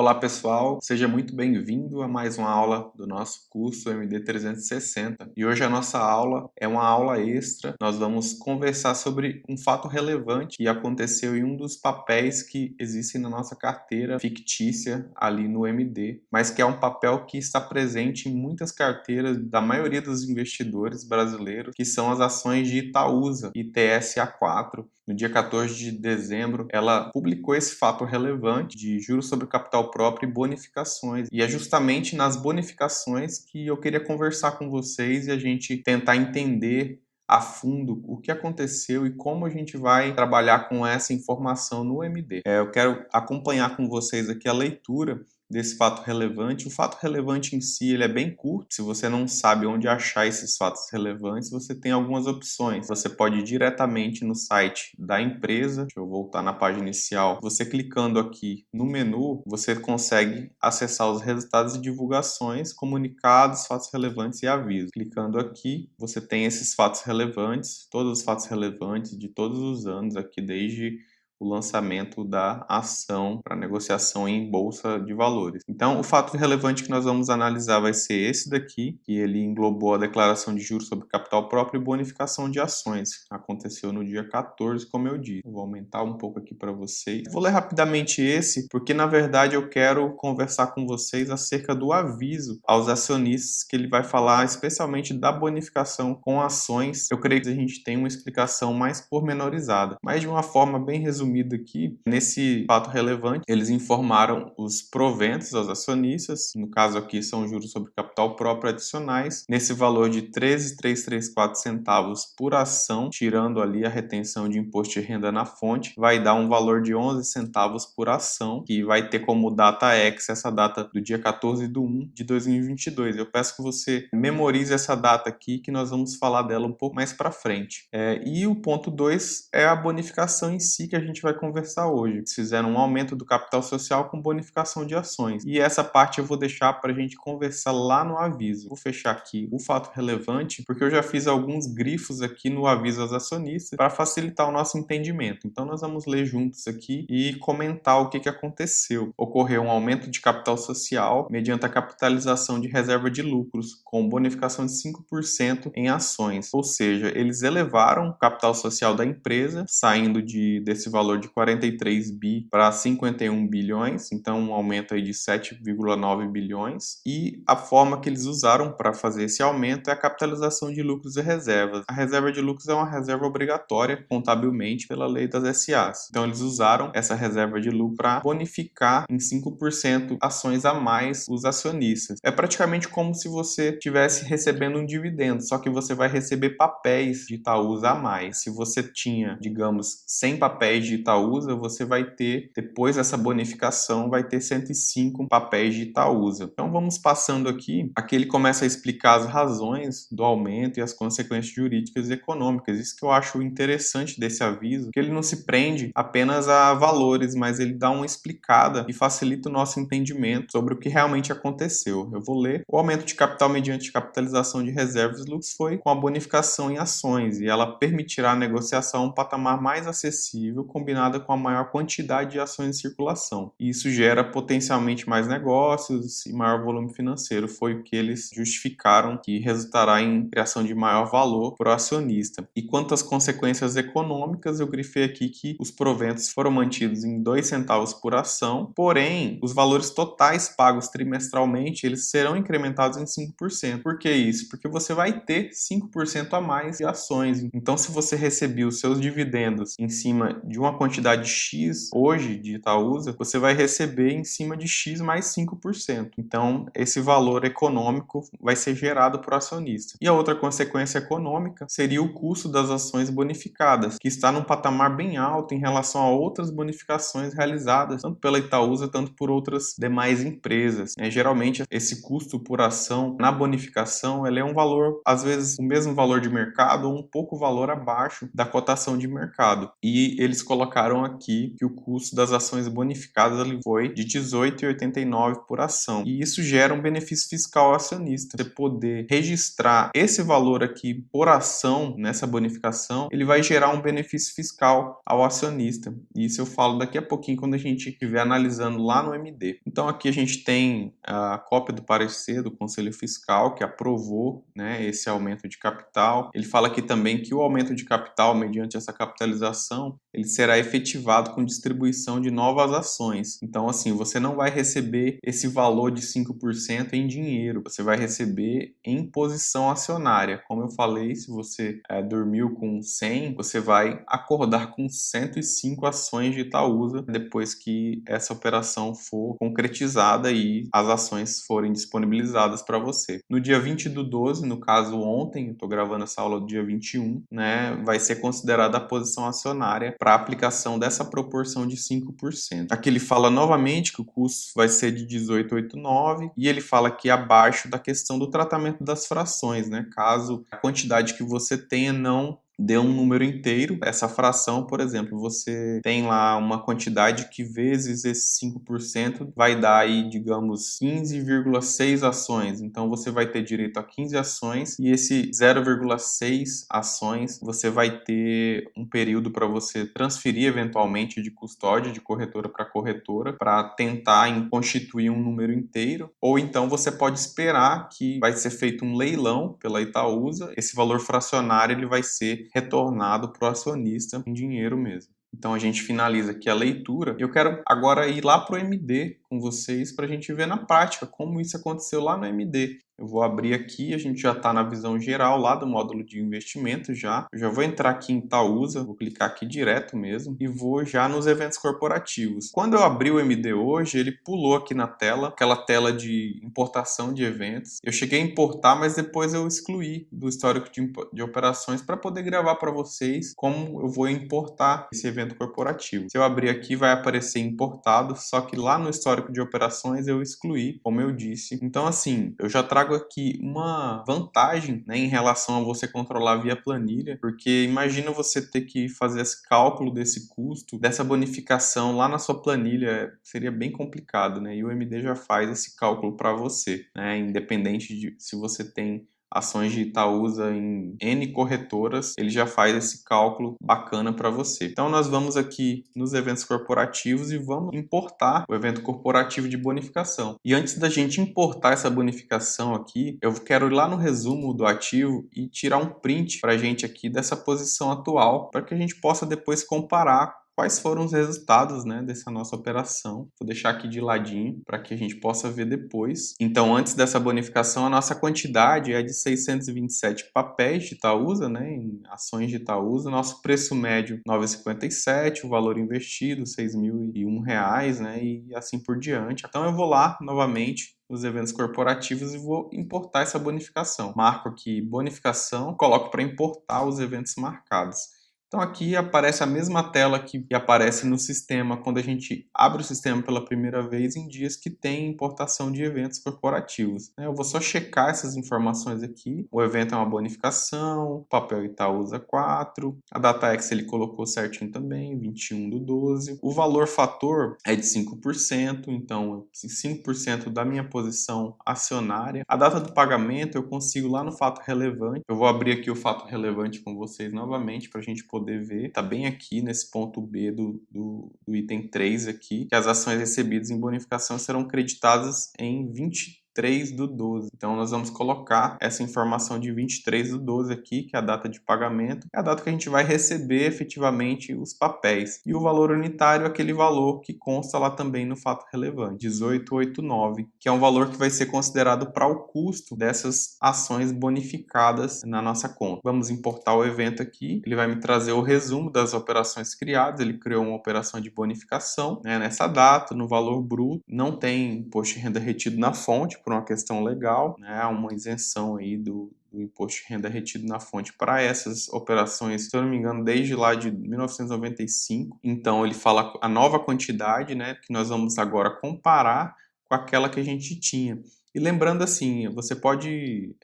Olá pessoal, seja muito bem-vindo a mais uma aula do nosso curso MD 360. E hoje a nossa aula é uma aula extra. Nós vamos conversar sobre um fato relevante que aconteceu em um dos papéis que existem na nossa carteira fictícia ali no MD, mas que é um papel que está presente em muitas carteiras da maioria dos investidores brasileiros, que são as ações de Itaúsa, ITSA4. No dia 14 de dezembro, ela publicou esse fato relevante de juros sobre o capital próprio e bonificações. E é justamente nas bonificações que eu queria conversar com vocês e a gente tentar entender a fundo o que aconteceu e como a gente vai trabalhar com essa informação no MD. Eu quero acompanhar com vocês aqui a leitura desse fato relevante. O fato relevante em si ele é bem curto. Se você não sabe onde achar esses fatos relevantes, você tem algumas opções. Você pode ir diretamente no site da empresa. Deixa eu voltar na página inicial. Você clicando aqui no menu, você consegue acessar os resultados e divulgações, comunicados, fatos relevantes e avisos. Clicando aqui, você tem esses fatos relevantes, todos os fatos relevantes de todos os anos aqui, desde o lançamento da ação para negociação em bolsa de valores. Então, o fato relevante que nós vamos analisar vai ser esse daqui, que ele englobou a declaração de juros sobre capital próprio e bonificação de ações. Aconteceu no dia 14, como eu disse. Vou aumentar um pouco aqui para vocês. Vou ler rapidamente esse, porque na verdade eu quero conversar com vocês acerca do aviso aos acionistas, que ele vai falar especialmente da bonificação com ações. Eu creio que a gente tem uma explicação mais pormenorizada, mas de uma forma bem resumida aqui, nesse fato relevante, eles informaram os proventos aos acionistas, no caso aqui são juros sobre capital próprio adicionais, nesse valor de 13,334 centavos por ação, tirando ali a retenção de imposto de renda na fonte, vai dar um valor de 11 centavos por ação, que vai ter como data ex essa data do dia 14/1 de 2022. Eu peço que você memorize essa data aqui, que nós vamos falar dela um pouco mais para frente. E o ponto 2 é a bonificação em si, que a gente vai conversar hoje. Eles fizeram um aumento do capital social com bonificação de ações. E essa parte eu vou deixar para a gente conversar lá no aviso. Vou fechar aqui o fato relevante, porque eu já fiz alguns grifos aqui no aviso aos acionistas para facilitar o nosso entendimento. Então nós vamos ler juntos aqui e comentar o que aconteceu. Ocorreu um aumento de capital social mediante a capitalização de reserva de lucros, com bonificação de 5% em ações. Ou seja, eles elevaram o capital social da empresa, saindo desse valor de 43 bi para 51 bilhões, então um aumento aí de 7,9 bilhões. E a forma que eles usaram para fazer esse aumento é a capitalização de lucros e reservas. A reserva de lucros é uma reserva obrigatória contabilmente pela lei das SAs. Então eles usaram essa reserva de lucro para bonificar em 5% ações a mais os acionistas. É praticamente como se você estivesse recebendo um dividendo, só que você vai receber papéis de Itaúsa a mais. Se você tinha, digamos, 100 papéis de Itaúsa, você vai ter, depois dessa bonificação, vai ter 105 papéis de Itaúsa. Então vamos passando aqui. Aqui ele começa a explicar as razões do aumento e as consequências jurídicas e econômicas. Isso que eu acho interessante desse aviso, que ele não se prende apenas a valores, mas ele dá uma explicada e facilita o nosso entendimento sobre o que realmente aconteceu. Eu vou ler. O aumento de capital mediante capitalização de reservas e lucros foi com a bonificação em ações, e ela permitirá a negociação a um patamar mais acessível, combinada com a maior quantidade de ações em circulação. E isso gera potencialmente mais negócios e maior volume financeiro. Foi o que eles justificaram, que resultará em criação de maior valor para o acionista. E quanto às consequências econômicas, eu grifei aqui que os proventos foram mantidos em 2 centavos por ação, porém, os valores totais pagos trimestralmente, eles serão incrementados em 5%. Por que isso? Porque você vai ter 5% a mais de ações. Então, se você recebeu os seus dividendos em cima de uma quantidade X hoje de Itaúsa, você vai receber em cima de X mais 5%. Então, esse valor econômico vai ser gerado para o acionista. E a outra consequência econômica seria o custo das ações bonificadas, que está num patamar bem alto em relação a outras bonificações realizadas, tanto pela Itaúsa, tanto por outras demais empresas. Geralmente, esse custo por ação na bonificação, ele é um valor, às vezes, o mesmo valor de mercado ou um pouco valor abaixo da cotação de mercado. E eles colocam colocaram aqui que o custo das ações bonificadas ele foi de R$ 18,89 por ação. E isso gera um benefício fiscal ao acionista. Você poder registrar esse valor aqui por ação nessa bonificação, ele vai gerar um benefício fiscal ao acionista. E isso eu falo daqui a pouquinho quando a gente estiver analisando lá no MD. Então aqui a gente tem a cópia do parecer do Conselho Fiscal que aprovou, né, esse aumento de capital. Ele fala aqui também que o aumento de capital mediante essa capitalização ele será efetivado com distribuição de novas ações. Então, assim, você não vai receber esse valor de 5% em dinheiro, você vai receber em posição acionária. Como eu falei, se você dormiu com 100, você vai acordar com 105 ações de Itaúsa depois que essa operação for concretizada e as ações forem disponibilizadas para você. No dia 20/12, no caso ontem, eu estou gravando essa aula do dia 21, né, vai ser considerada a posição acionária para a aplicação dessa proporção de 5%. Aqui ele fala novamente que o custo vai ser de 18,89 e ele fala aqui abaixo da questão do tratamento das frações, né? Caso a quantidade que você tenha não dê um número inteiro, essa fração, por exemplo, você tem lá uma quantidade que vezes esse 5% vai dar aí, digamos, 15,6 ações. Então você vai ter direito a 15 ações e esse 0,6 ações você vai ter um período para você transferir eventualmente de custódia de corretora para corretora para tentar constituir um número inteiro, ou então você pode esperar que vai ser feito um leilão pela Itaúsa, esse valor fracionário ele vai ser retornado para o acionista em dinheiro mesmo. Então a gente finaliza aqui a leitura. Eu quero agora ir lá para o MD com vocês para a gente ver na prática como isso aconteceu lá no MD. Eu vou abrir aqui, a gente já está na visão geral lá do módulo de investimento já. Eu já vou entrar aqui em Itaúsa, vou clicar aqui direto mesmo e vou já nos eventos corporativos. Quando eu abri o MD hoje, ele pulou aqui na tela, aquela tela de importação de eventos. Eu cheguei a importar, mas depois eu excluí do histórico de operações para poder gravar para vocês como eu vou importar esse evento corporativo. Se eu abrir aqui, vai aparecer importado, só que lá no histórico de operações eu excluí, como eu disse. Então, assim, eu já trago aqui uma vantagem, né, em relação a você controlar via planilha, porque imagina você ter que fazer esse cálculo desse custo, dessa bonificação lá na sua planilha, seria bem complicado, né? E o MD já faz esse cálculo para você, né? Independente de se você tem ações de Itaúsa em N corretoras, ele já faz esse cálculo bacana para você. Então nós vamos aqui nos eventos corporativos e vamos importar o evento corporativo de bonificação. E antes da gente importar essa bonificação aqui, eu quero ir lá no resumo do ativo e tirar um print para a gente aqui dessa posição atual, para que a gente possa depois comparar quais foram os resultados, né, dessa nossa operação. Vou deixar aqui de ladinho para que a gente possa ver depois. Então, antes dessa bonificação, a nossa quantidade é de 627 papéis de Itaúsa, né, em ações de Itaúsa. Nosso preço médio, R$ 9,57, o valor investido, R$ 6.001, né, e assim por diante. Então, eu vou lá novamente nos eventos corporativos e vou importar essa bonificação. Marco aqui bonificação, coloco para importar os eventos marcados. Então aqui aparece a mesma tela que aparece no sistema quando a gente abre o sistema pela primeira vez em dias que tem importação de eventos corporativos. Eu vou só checar essas informações aqui. O evento é uma bonificação, papel Itaúsa 4, a DataX ele colocou certinho também, 21/12. O valor fator é de 5%, então 5% da minha posição acionária. A data do pagamento eu consigo lá no fato relevante. Eu vou abrir aqui o fato relevante com vocês novamente para a gente poder ver, tá bem aqui nesse ponto B do item 3 aqui, que as ações recebidas em bonificação serão creditadas em 23/12. Então nós vamos colocar essa informação de 23/12 aqui, que é a data de pagamento, é a data que a gente vai receber efetivamente os papéis. E o valor unitário é aquele valor que consta lá também no fato relevante, 18,89, que é um valor que vai ser considerado para o custo dessas ações bonificadas na nossa conta. Vamos importar o evento aqui, ele vai me trazer o resumo das operações criadas. Ele criou uma operação de bonificação, né, nessa data, no valor bruto, não tem imposto de renda retido na fonte, por uma questão legal, né, uma isenção aí do imposto de renda retido na fonte para essas operações, se eu não me engano, desde lá de 1995. Então ele fala a nova quantidade, né, que nós vamos agora comparar com aquela que a gente tinha. E lembrando assim, você pode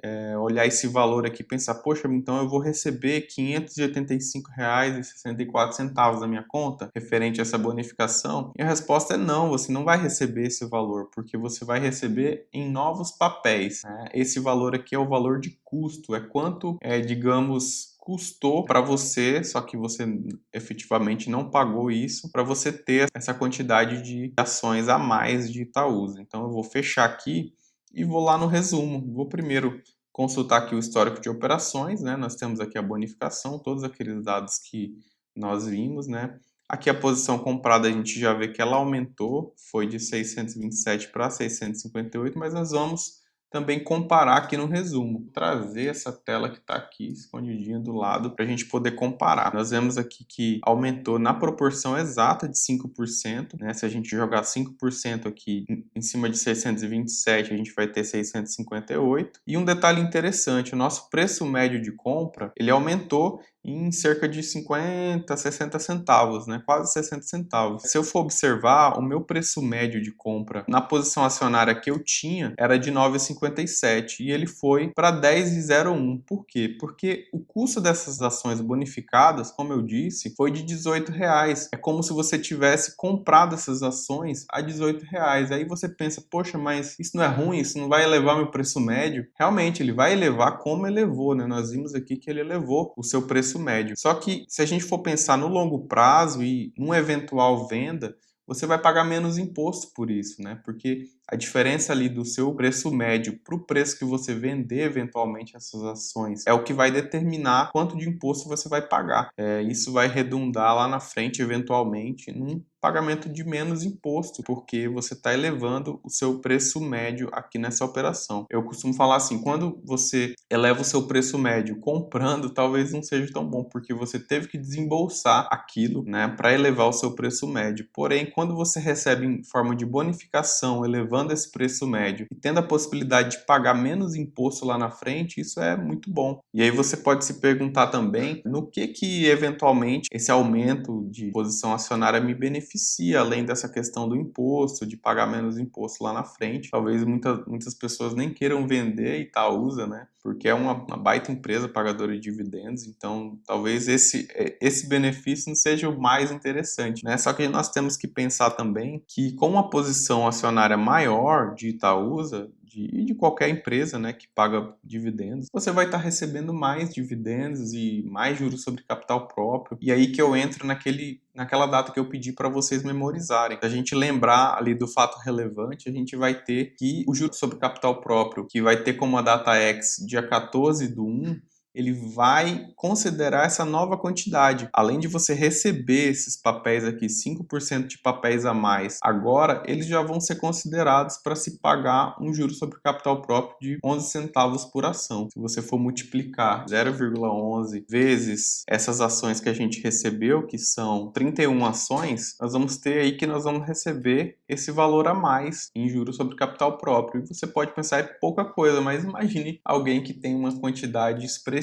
olhar esse valor aqui e pensar, poxa, então eu vou receber R$ 585,64 da minha conta referente a essa bonificação? E a resposta é não, você não vai receber esse valor, porque você vai receber em novos papéis, né? Esse valor aqui é o valor de custo, é quanto, digamos, custou para você, só que você efetivamente não pagou isso, para você ter essa quantidade de ações a mais de Itaúsa. Então eu vou fechar aqui e vou lá no resumo. Vou primeiro consultar aqui o histórico de operações, né? Nós temos aqui a bonificação, todos aqueles dados que nós vimos, né? Aqui a posição comprada a gente já vê que ela aumentou, foi de 627 para 658, mas nós vamos também comparar aqui no resumo, trazer essa tela que está aqui escondidinha do lado para a gente poder comparar. Nós vemos aqui que aumentou na proporção exata de 5%, né? Se a gente jogar 5% aqui em cima de 627, a gente vai ter 658. E um detalhe interessante, o nosso preço médio de compra, ele aumentou em cerca de 50, 60 centavos, né? Quase 60 centavos. Se eu for observar, o meu preço médio de compra na posição acionária que eu tinha era de 9,57 e ele foi para 10,01. Por quê? Porque o custo dessas ações bonificadas, como eu disse, foi de R$18. É como se você tivesse comprado essas ações a R$18. Aí você pensa, poxa, mas isso não é ruim, isso não vai elevar meu preço médio? Realmente, ele vai elevar como elevou, né? Nós vimos aqui que ele elevou o seu preço médio. Só que se a gente for pensar no longo prazo e numa eventual venda, você vai pagar menos imposto por isso, né? Porque a diferença ali do seu preço médio para o preço que você vender eventualmente essas ações é o que vai determinar quanto de imposto você vai pagar. Isso vai redundar lá na frente, eventualmente, num pagamento de menos imposto, porque você está elevando o seu preço médio aqui nessa operação. Eu costumo falar assim, quando você eleva o seu preço médio comprando, talvez não seja tão bom, porque você teve que desembolsar aquilo, né, para elevar o seu preço médio. Porém, quando você recebe em forma de bonificação, elevando esse preço médio e tendo a possibilidade de pagar menos imposto lá na frente, isso é muito bom. E aí você pode se perguntar também no que eventualmente esse aumento de posição acionária me beneficia, além dessa questão do imposto, de pagar menos imposto lá na frente. Talvez muitas pessoas nem queiram vender Itaúsa, né? Porque é uma baita empresa pagadora de dividendos, então talvez esse benefício não seja o mais interessante, né? Só que nós temos que pensar também que com uma posição acionária maior de Itaúsa, e de qualquer empresa, né, que paga dividendos, você vai estar recebendo mais dividendos e mais juros sobre capital próprio. E aí que eu entro naquela data que eu pedi para vocês memorizarem. Se a gente lembrar ali do fato relevante, a gente vai ter que o juro sobre capital próprio, que vai ter como a data X dia 14/1, ele vai considerar essa nova quantidade. Além de você receber esses papéis aqui, 5% de papéis a mais, agora eles já vão ser considerados para se pagar um juro sobre capital próprio de 11 centavos por ação. Se você for multiplicar 0,11 vezes essas ações que a gente recebeu, que são 31 ações, nós vamos ter aí que nós vamos receber esse valor a mais em juros sobre capital próprio. E você pode pensar, é pouca coisa, mas imagine alguém que tem uma quantidade expressiva,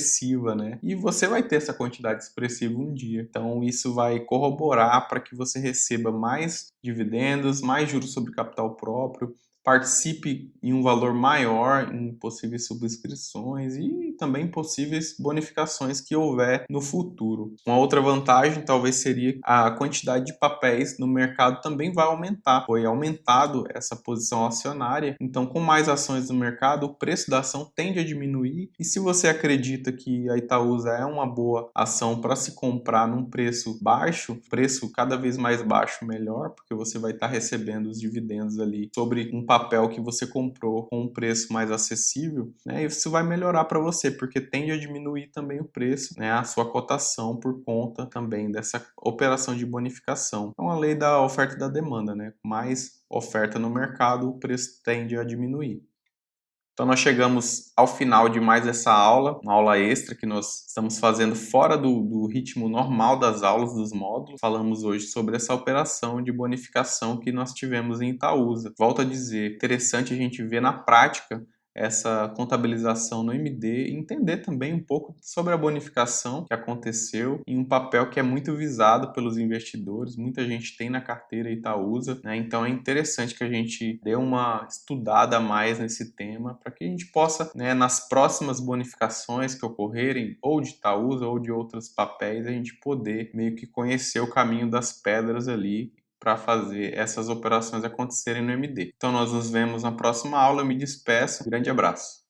né? E você vai ter essa quantidade expressiva um dia. Então isso vai corroborar para que você receba mais dividendos, mais juros sobre capital próprio, participe em um valor maior em possíveis subscrições e também possíveis bonificações que houver no futuro. Uma outra vantagem talvez seria a quantidade de papéis no mercado também vai aumentar. Foi aumentado essa posição acionária, então com mais ações no mercado, o preço da ação tende a diminuir. E se você acredita que a Itaúsa é uma boa ação para se comprar num preço baixo, preço cada vez mais baixo melhor, porque você vai estar recebendo os dividendos ali sobre um papel que você comprou com um preço mais acessível, né? Isso vai melhorar para você, porque tende a diminuir também o preço, né? A sua cotação por conta também dessa operação de bonificação. Então, a lei da oferta e da demanda, né? Mais oferta no mercado, o preço tende a diminuir. Então nós chegamos ao final de mais essa aula, uma aula extra que nós estamos fazendo fora do ritmo normal das aulas dos módulos. Falamos hoje sobre essa operação de bonificação que nós tivemos em Itaúsa. Volto a dizer, interessante a gente ver na prática essa contabilização no MD e entender também um pouco sobre a bonificação que aconteceu em um papel que é muito visado pelos investidores, muita gente tem na carteira Itaúsa, né? Então é interessante que a gente dê uma estudada a mais nesse tema para que a gente possa, né, nas próximas bonificações que ocorrerem, ou de Itaúsa ou de outros papéis, a gente poder meio que conhecer o caminho das pedras ali para fazer essas operações acontecerem no MD. Então nós nos vemos na próxima aula, eu me despeço, grande abraço.